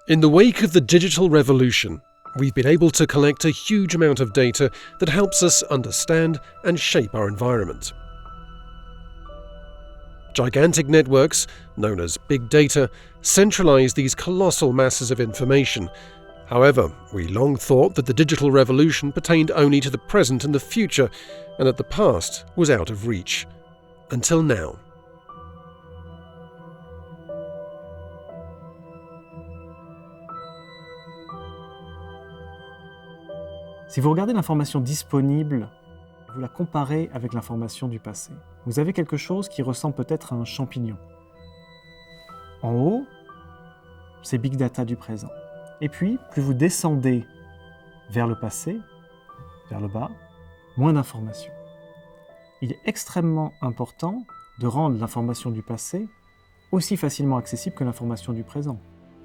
In the wake of the digital revolution, we've been able to collect a huge amount of data that helps us understand and shape our environment. Gigantic networks, known as big data, centralize these colossal masses of information. However, we long thought that the digital revolution pertained only to the present and the future, and that the past was out of reach. Until now. Si vous regardez l'information disponible, vous la comparez avec l'information du passé, vous avez quelque chose qui ressemble peut-être à un champignon. En haut, c'est Big Data du présent. Et puis, plus vous descendez vers le passé, vers le bas, moins d'informations. Il est extrêmement important de rendre l'information du passé aussi facilement accessible que l'information du présent.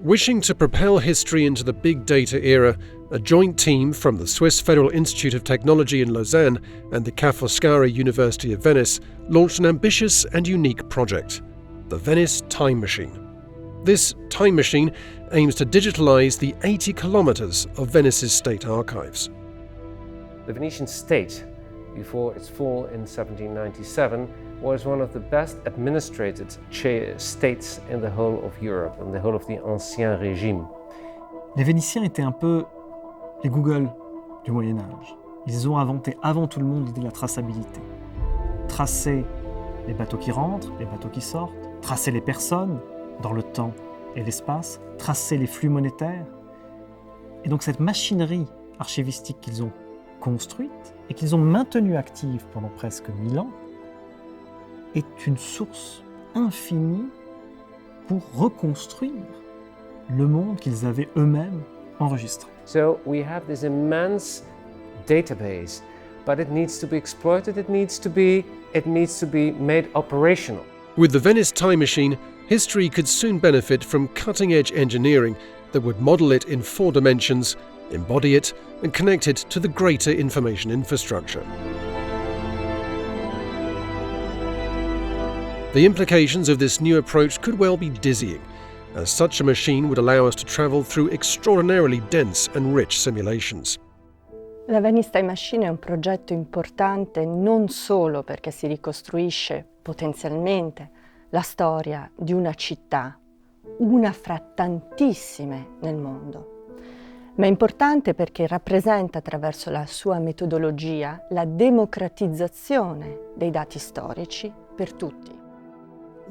Wishing to propel history into the big data era, a joint team from the Swiss Federal Institute of Technology in Lausanne and the Ca' Foscari University of Venice launched an ambitious and unique project, the Venice Time Machine. This time machine aims to digitalize the 80 kilometers of Venice's state archives. The Venetian state, before its fall in 1797, was one of the best administrated states in the whole of Europe, in the whole of the Ancien Régime. Les Vénitiens étaient un peu les Google du Moyen-Âge. Ils ont inventé avant tout le monde l'idée de la traçabilité. Tracer les bateaux qui rentrent, les bateaux qui sortent, tracer les personnes dans le temps et l'espace, tracer les flux monétaires. Et donc cette machinerie archivistique qu'ils ont construite et qu'ils ont maintenue active pendant presque 1000 ans est une source infinie pour reconstruire le monde qu'ils avaient eux-mêmes enregistré. So we have this immense database, but it needs to be exploited, it needs to be made operational. With the Venice Time Machine, history could soon benefit from cutting-edge engineering that would model it in 4 dimensions, embody it, and connect it to the greater information infrastructure. The implications of this new approach could well be dizzying, as such a machine would allow us to travel through extraordinarily dense and rich simulations. La Venice Time Machine è un progetto importante non solo perché si ricostruisce potenzialmente la storia di una città, una fra tantissime nel mondo, ma è importante perché rappresenta attraverso la sua metodologia la democratizzazione dei dati storici per tutti.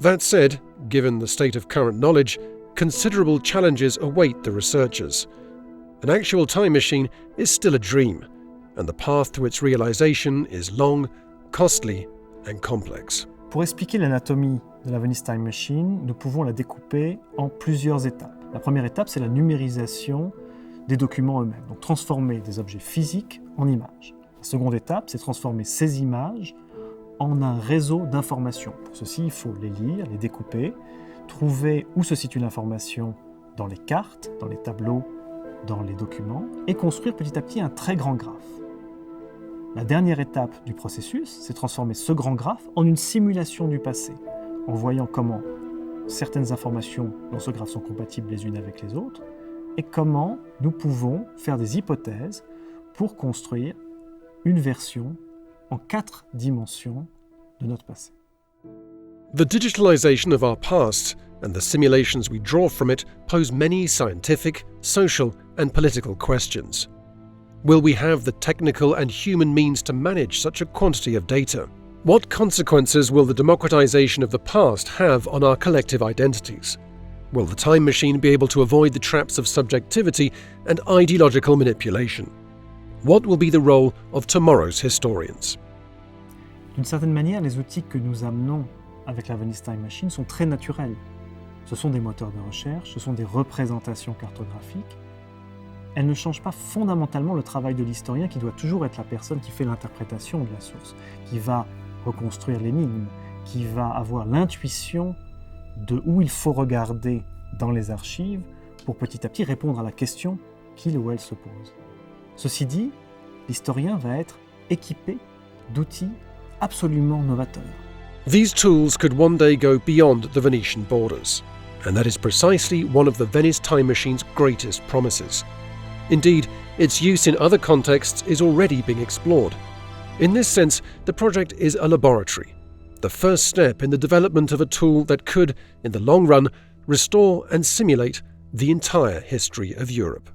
That said, given the state of current knowledge, considerable challenges await the researchers. An actual time machine is still a dream, and the path to its realization is long, costly, and complex. Pour expliquer l'anatomie de la Venice Time Machine, nous pouvons la découper en plusieurs étapes. La première étape, c'est la numérisation des documents eux-mêmes, donc transformer des objets physiques en images. La seconde étape, c'est transformer ces images en un réseau d'informations. Pour ceci, il faut les lire, les découper, trouver où se situe l'information dans les cartes, dans les tableaux, dans les documents, et construire petit à petit un très grand graphe. La dernière étape du processus, c'est transformer ce grand graphe en une simulation du passé, en voyant comment certaines informations dans ce graphe sont compatibles les unes avec les autres, et comment nous pouvons faire des hypothèses pour construire une version en 4 dimensions de notre passé. The digitalization of our past and the simulations we draw from it pose many scientific, social, and political questions. Will we have the technical and human means to manage such a quantity of data? What consequences will the democratization of the past have on our collective identities? Will the time machine be able to avoid the traps of subjectivity and ideological manipulation? What will be the role of tomorrow's historians? D'une certaine manière, les outils que nous amenons avec la Venice Time Machine sont très naturels. Ce sont des moteurs de recherche, ce sont des représentations cartographiques. Elles ne changent pas fondamentalement le travail de l'historien qui doit toujours être la personne qui fait l'interprétation de la source, qui va reconstruire l'énigme, qui va avoir l'intuition de où il faut regarder dans les archives pour petit à petit répondre à la question qu'il ou elle se pose. Ceci dit, l'historien va être équipé d'outils absolument novateurs. These tools could one day go beyond the Venetian borders. And that is precisely one of the Venice time machine's greatest promises. Indeed, its use in other contexts is already being explored. In this sense, the project is a laboratory, the first step in the development of a tool that could, in the long run, restore and simulate the entire history of Europe.